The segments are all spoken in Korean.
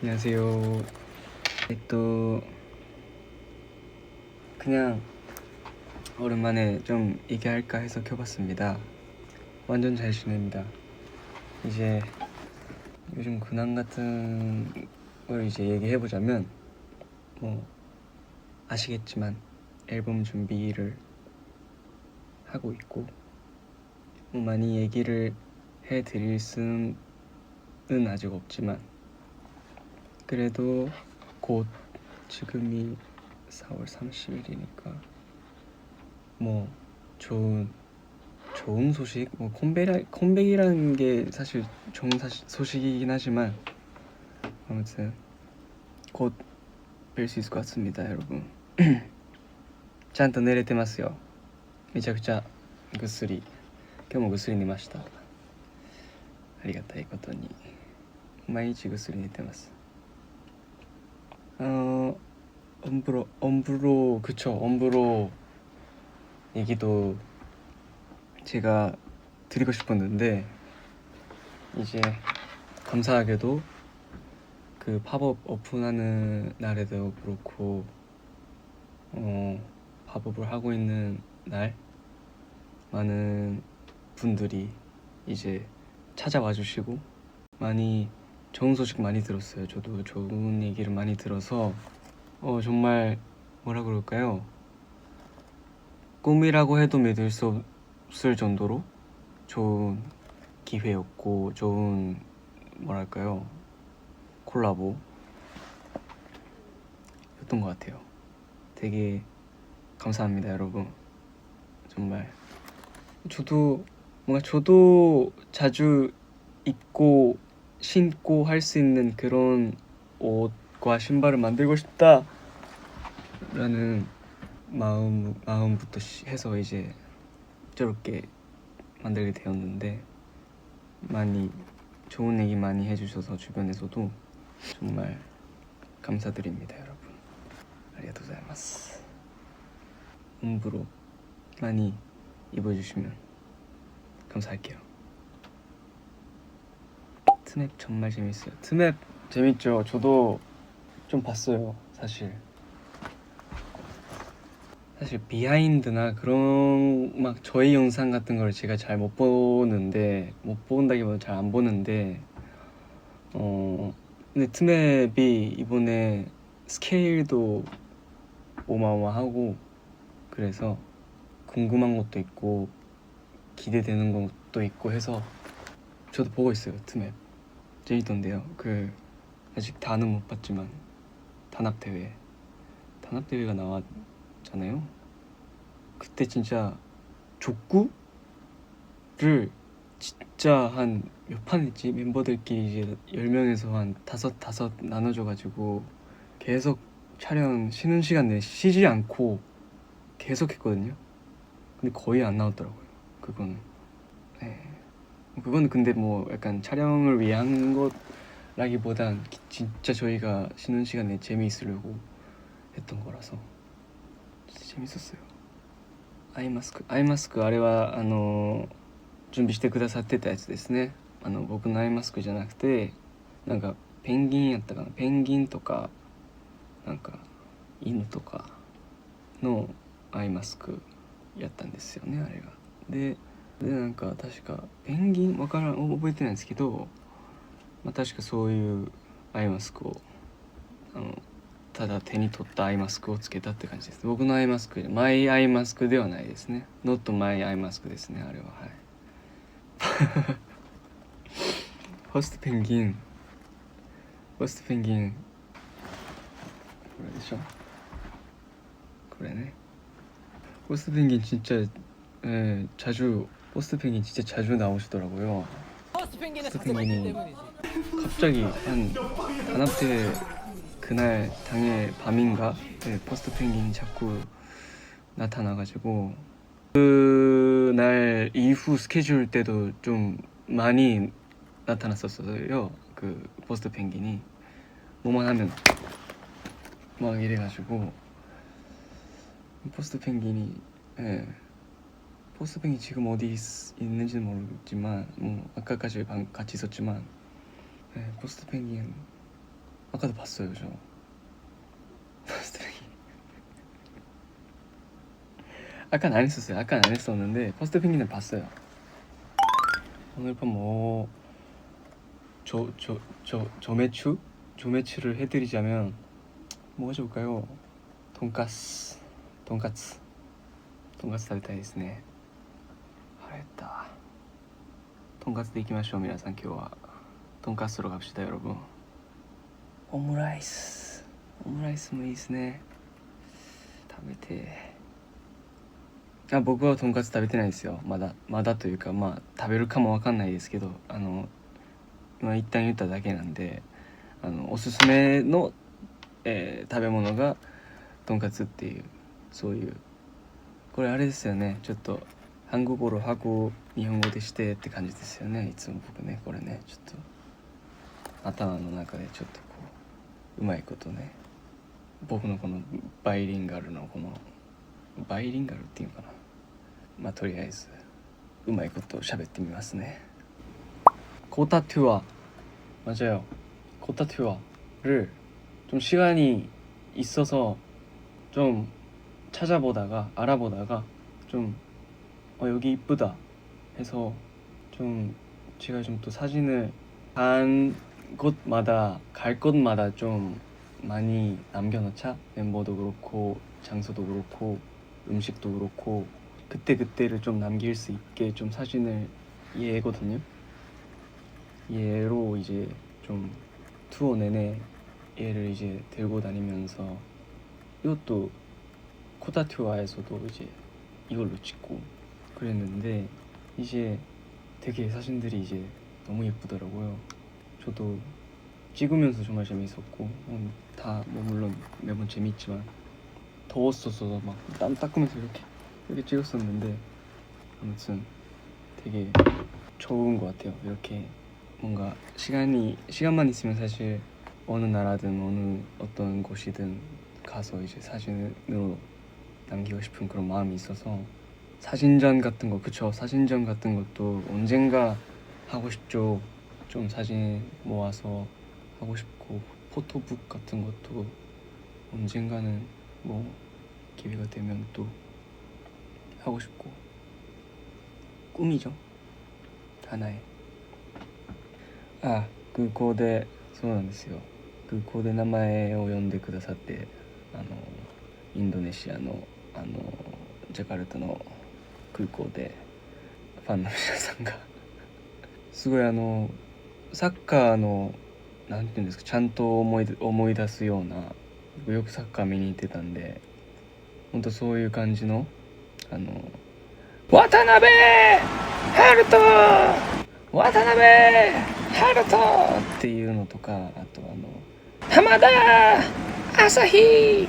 안녕하세요. 그냥 오랜만에 좀 얘기할까 해서 켜봤습니다. 완전 잘 지냅니다. 이제 요즘 근황 같은 걸 이제 얘기해보자면 뭐 아시겠지만 앨범 준비를 하고 있고 뭐 많이 얘기를 해드릴 수는 아직 없지만 그래도 곧 지금이 4월 30일이니까 뭐 좋은 소식, 뭐 컴백이라는 게 사실 좋은 소식이긴 하지만 아무튼 곧 뵐 수 있을 것 같습니다, 여러분. ちゃんと寝れてますよ。めちゃくちゃぐっすり、今日もぐっすり寝ました。ありがたいことに毎日ぐっすり寝てます。엄브로 그쵸, 엄브로 얘기도 제가 드리고 싶었는데 이제 감사하게도 그 팝업 오픈하는 날에도 그렇고 팝업을 하고 있는 날 많은 분들이 이제 찾아와 주시고 많이 좋은 소식 많이 들었어요. 저도 좋은 얘기를 많이 들어서 정말 뭐라 그럴까요? 꿈이라고 해도 믿을 수 없을 정도로 좋은 기회였고 좋은 뭐랄까요? 콜라보였던 것 같아요. 되게 감사합니다, 여러분. 정말 저도 자주 입고 신고 할 수 있는 그런 옷과 신발을 만들고 싶다라는 마음부터 해서 이제 저렇게 만들게 되었는데 많이 좋은 얘기 많이 해주셔서 주변에서도 정말 감사드립니다, 여러분. 아리가또 고자이마스. 홈브로 많이 입어주시면 감사할게요. 트맵 정말 재밌어요. 트맵 재밌죠. 저도 좀 봤어요. 사실 비하인드나 그런 막 저희 영상 같은 걸 제가 잘 못 본다기보다 잘 안 보는데 근데 트맵이 이번에 스케일도 어마어마하고 그래서 궁금한 것도 있고 기대되는 것도 있고 해서 저도 보고 있어요. 트맵 재밌던데요. 아직 다는 못 봤지만 단합대회가 나왔잖아요. 그때 진짜 족구를 진짜 한 몇 판 했지? 멤버들끼리 이제 10명에서 한 다섯 나눠줘가지고 계속 촬영 쉬는 시간 내에 쉬지 않고 계속 했거든요. 근데 거의 안 나왔더라고요. 그거는 근데 뭐 약간 촬영을 위한 것라기보단 진짜 저희가 쉬는 시간에 재미있으려고 했던 거라서 진짜 재밌었어요. 아이마스크 あれは準備してくださってたやつですね。僕のアイマスクじゃなくてなんかペンギンやったかな、ペンギンとかなんか犬とかのアイマスクやったんですよね、あれが。でなんか確かペンギン覚えてないんですけど、確かそういうアイマスクをただ手に取ったアイマスクをつけたって感じです。僕のアイマスクマイアイマスクではないですね。ノットマイアイマスクですね、あれは。はいホストペンギンこれでしょ、これね。호스트 펭귄 진짜 호스트 펭귄 진짜 자주 나오시더라고요. 호스트 펭귄이 갑자기 한 단합대 그날 당일 밤인가 호스트 펭귄이 자꾸 나타나가지고 그날 이후 스케줄 때도 좀 많이 나타났었어요. 그 호스트 펭귄이 뭐만 하면 막 이래가지고 포스트 펭귄이 포스트 펭귄 지금 어디 있는지는 모르겠지만 뭐 아까까지 같이 있었지만 포스트 펭귄 아까도 봤어요 저. 퍼스트 아까는 안 했었어요. 아까는 안 했었는데 퍼스트 펭귄은 봤어요. 오늘 밤 뭐 조매추를 해드리자면 뭐가 좋을까요? 돈까스 돈까스 돈까스 食べたいですね。腹減った。 돈까스でいきましょう皆さん。今日は돈까스로 갑시다 여러분. 오므라이스 오므라이스もいいですね。食べて。僕はとんかつ食べてないですよ。まだというか、まあ食べるかもわかんないですけど、今一旦言っただけなんで、おすすめの、食べ物がとんかつっていう、そういう、これあれですよね。ちょっと韓国語하고日本語でしてって感じですよね。いつも僕ね、これね、ちょっと頭の中でちょっとこううまいことね、僕のこのバイリンガルのこのバイリンガルっていうのかな。まあとりあえずうまいこと喋ってみますね。코타투아 맞아요. 코타투아를 좀 시간이 있어서 좀 알아보다가 좀 여기 이쁘다 해서 좀 제가 좀 또 사진을 갈 곳마다 좀 많이 남겨놓자. 멤버도 그렇고 장소도 그렇고 음식도 그렇고 그때그때를 좀 남길 수 있게 좀 사진을 얘거든요. 얘로 이제 좀 투어 내내 얘를 이제 들고 다니면서 이것도 코타투아에서도 이제 이걸로 찍고 그랬는데 이제 되게 사진들이 이제 너무 예쁘더라고요. 저도 찍으면서 정말 재밌었고 다 뭐 물론 매번 재밌지만 더웠어서 막 땀 닦으면서 이렇게 찍었었는데 아무튼 되게 좋은 것 같아요. 이렇게 뭔가 시간만 있으면 사실 어느 나라든 어느 어떤 곳이든 가서 이제 사진으로 남기고 싶은 그런 마음이 있어서 사진전 같은 거 그쵸? 사진전 같은 것도 언젠가 하고 싶죠. 좀 사진 모아서 하고 싶고 포토북 같은 것도 언젠가는 뭐 기회가 되면 또 하고 싶고 꿈이죠. 하나의. 空港でそうなんですよ。空港で名前を呼んでくださってインドネシアのジャカルタの空港でファンの皆さんがすごいサッカーのなんていうんですか、ちゃんと思い出すような、僕よくサッカー見に行ってたんで、本当そういう感じの渡辺春人っていうのとか、あと浜田朝日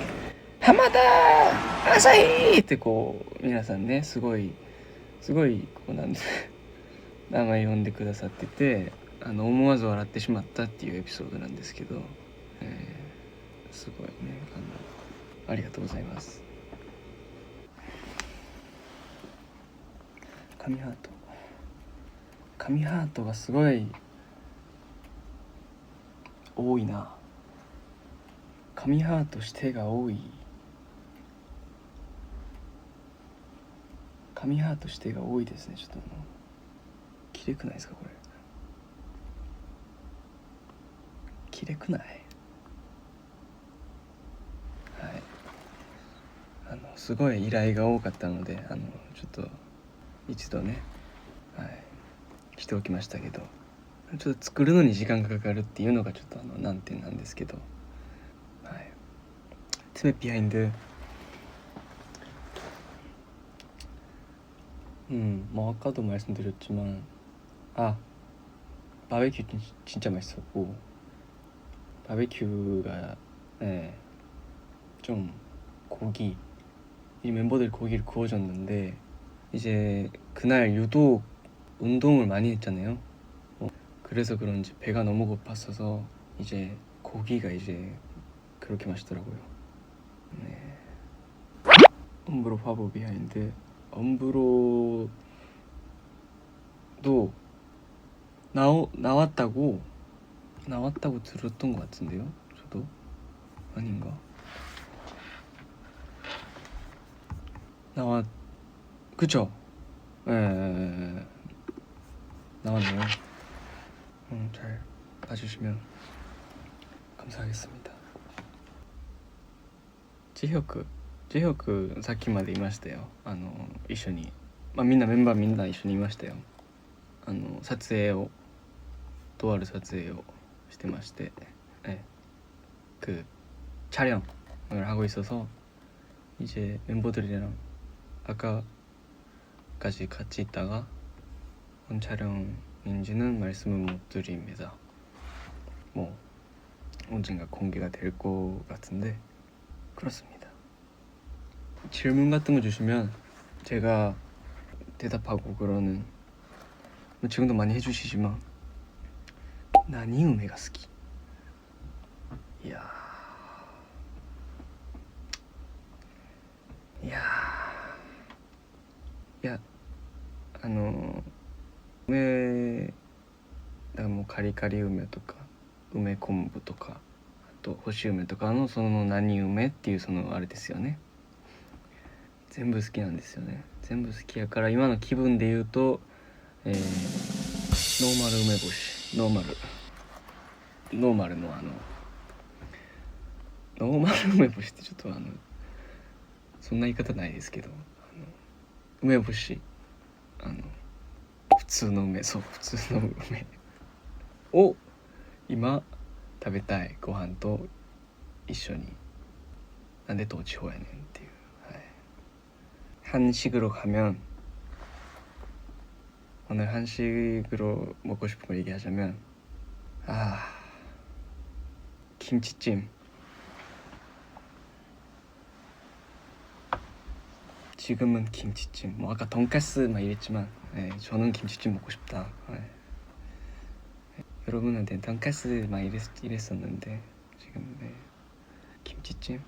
ってこう皆さんねすごいこうなんで名前呼んでくださってて、思わず笑ってしまったっていうエピソードなんですけど、すごいねありがとうございます。紙ハートがすごい多いな。紙ハート指定が多い。紙ハート指定が多いですね。ちょっときれくないですかこれ。きれくない？はい。すごい依頼が多かったのでちょっと一度ね、はい、しておきましたけど、ちょっと作るのに時間がかかるっていうのがちょっと難点なんですけど、はい。爪ビハインド。뭐 아까도 말씀드렸지만 바베큐 진짜 맛있었고, 바베큐가 좀 이 멤버들 고기를 구워줬는데 이제 그날 유독 운동을 많이 했잖아요. 그래서 그런지 배가 너무 고팠어서 이제 고기가 이제 그렇게 맛있더라고요. 네. 엄브로 화보 비하인드. 엄브로도 나왔다고 들었던 것 같은데요. 것도 아닌가? 그쵸? 예, 나왔네요. 잘 봐주시면 감사하겠습니다. 지혁さっきまでいましたよ。一緒に、みんなメンバーみんな一緒にいましたよ。撮影をとある撮影をしてまして, 그 촬영을 하고 있어서 이제 멤버들이랑 아까까지 같이 있다가 온 촬영인지는 말씀을 못 드립니다. 뭐 언젠가 공개가 될 것 같은데 그렇습니다. 질문 같은 거 주시면 제가 대답하고 그러는, 뭐 지금도 많이 해주시지만 나니 우메가 스키. 이야梅だからもうカリカリ梅とか梅昆布とか、あと干し梅とかのその何梅っていうそのあれですよね。全部好きなんですよね。全部好きやから今の気分で言うと、ノーマル梅干し、ノーマルのノーマル梅干しってちょっとそんな言い方ないですけど、梅干し、普通の梅を今食べたいご飯と一緒に。なんで도지호やねんっていう。한식으로 가면 오늘 한식으로 먹고 싶은 거 얘기하자면 김치찜. 지금은 김치찜. 뭐 아까 돈까스 막 이랬지만 저는 김치찜 먹고 싶다. 여러분한테 돈까스 막 이랬었는데 지금 김치찜.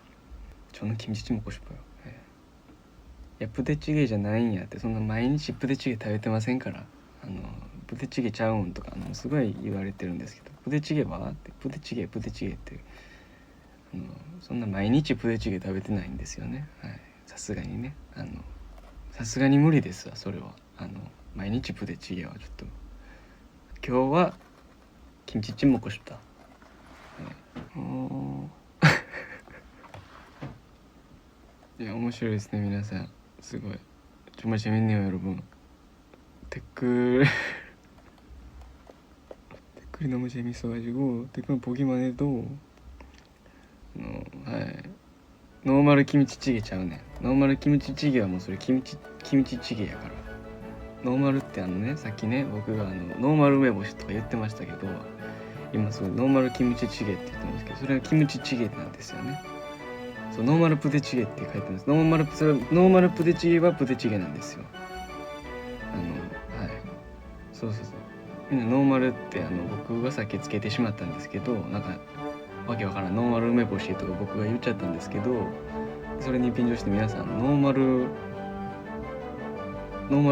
저는 김치찜 먹고 싶어요. いやプデチゲじゃないんやって、そんな毎日プデチゲ食べてませんから、プデチゲちゃうんとかすごい言われてるんですけど、プデチゲはってプデチゲってそんな毎日プデチゲ食べてないんですよね。さすがにね、さすがに無理ですわそれは。毎日プデチゲはちょっと。今日は김치찜 먹고 싶다. 예, 面白いですね皆さん。すごい정말 재밌네요 여러분. 댓글이 너무 재밌어가지고 댓글 보기만 해도 노멀 김치찌개ちゃうね。노멀 김치찌개はもうそれ김치찌개やから。ノーマルってさっきね僕がノーマル梅干しとか言ってましたけど、今すごいノーマルキムチチゲって言ってますけど、それはキムチチゲなんですよね。そう、ノーマルプデチゲって書いてます。ノーマルプデチゲはプデチゲなんですよ。そうみんなノーマルって僕がさっきつけてしまったんですけど、なんかわけわからんノーマル梅干しとか僕が言っちゃったんですけど、それに便乗して皆さんノーマ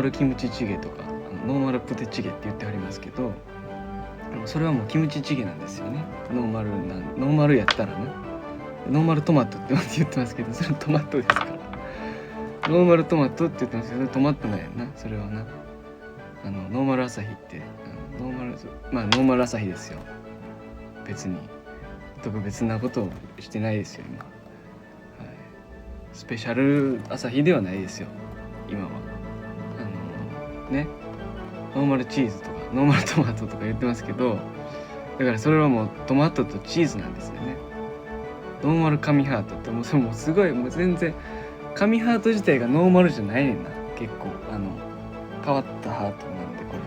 ルキムチチゲとかノーマルプデチゲって言ってありますけど、それはもうキムチチゲなんですよね。ノーマルやったらね、ノーマルトマトって言ってますけど、それトマトですから。ノーマルトマトって言ってますけど、トマトなんやなそれはな。ノーマル朝日ってノーマル朝日ですよ。別に特別なことをしてないですよ今。スペシャル朝日ではないですよ今は。ね、ノーマルチーズとかノーマルトマトとか言ってますけど、だからそれはもうトマトとチーズなんですよね。ノーマル紙ハートってもうそれもすごいもう全然紙ハート自体がノーマルじゃないねんな。結構変わったハートなんでこれ。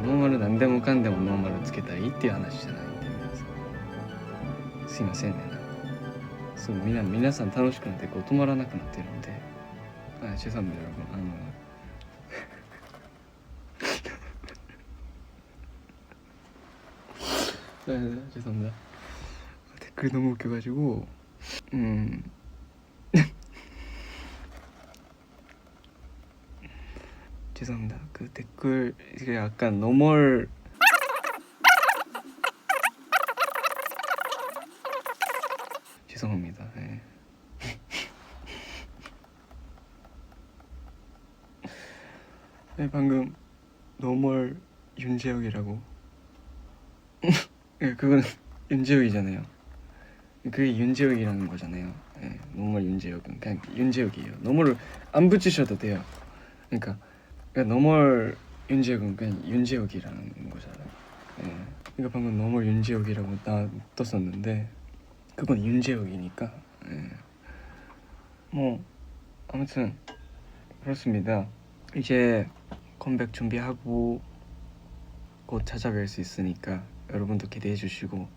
ノーマルなんでもかんでもノーマルつけたらいいっていう話じゃないんで、すいませんね。そう皆さん楽しくなってこう止まらなくなってるんで、죄송합니다 여러분. 죄송합니다. 댓글이 너무 웃겨가지고 죄송합니다. 그 댓글 이게 약간 노멀 아니 방금 노멀 윤재욱이라고. 예, 그건 윤재욱이잖아요. 그게 윤재욱이라는 거잖아요. 예, 노멀 윤재욱은 그냥 윤재욱이에요. 노멀을 안 붙이셔도 돼요. 그러니까 노멀 윤재욱은 그냥 윤재욱이라는 거잖아요. 예, 그러니까 방금 노멀 윤재욱이라고 떴었는데 그건 윤재욱이니까. 예. 뭐 아무튼 그렇습니다. 이제 컴백 준비하고 곧 찾아뵐 수 있으니까 여러분도 기대해 주시고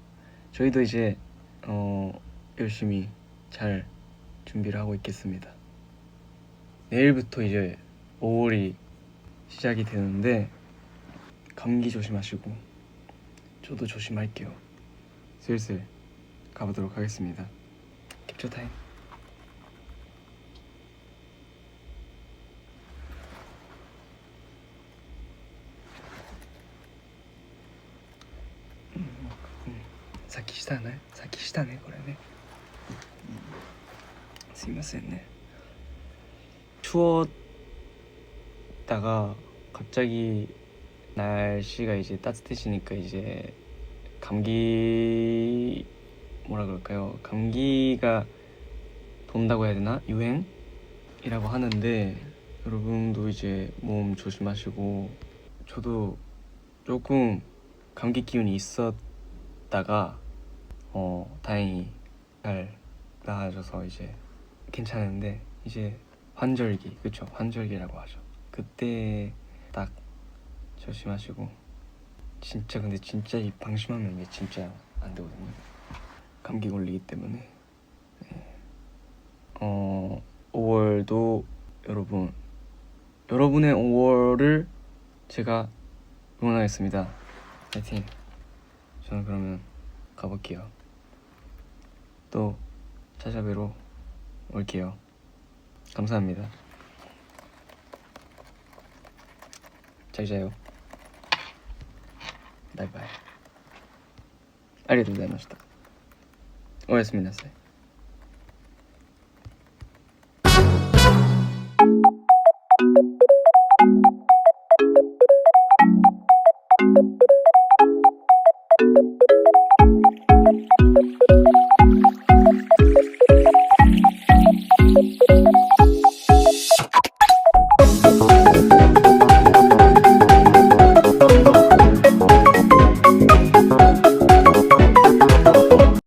저희도 이제 열심히 잘 준비를 하고 있겠습니다. 내일부터 이제 5월이 시작이 되는데 감기 조심하시고 저도 조심할게요. 슬슬 가보도록 하겠습니다. 캡처 타임.さっきしたねこれね。すいませんね。추웠다가 갑자기 날씨가 이제 따뜻해지니까 이제 감기 뭐라 그럴까요? 감기가 돈다고 해야 되나? 유행이라고 하는데 여러분도 이제 몸 조심하시고 저도 조금 감기 기운이 있었다가 다행히 잘 나아져서 이제 괜찮은데 이제 환절기, 그쵸? 환절기라고 하죠. 그때 딱 조심하시고 진짜 근데 진짜 이 방심하면 이게 진짜 안 되거든요. 감기 걸리기 때문에. 네. 5월도 여러분의 5월을 제가 응원하겠습니다. 파이팅. 저는 그러면 가볼게요. 또 찾아뵈러 올게요. 감사합니다. 잘 자요. 바이바이. 아리가토 고자이마시타. 오야스미나사이.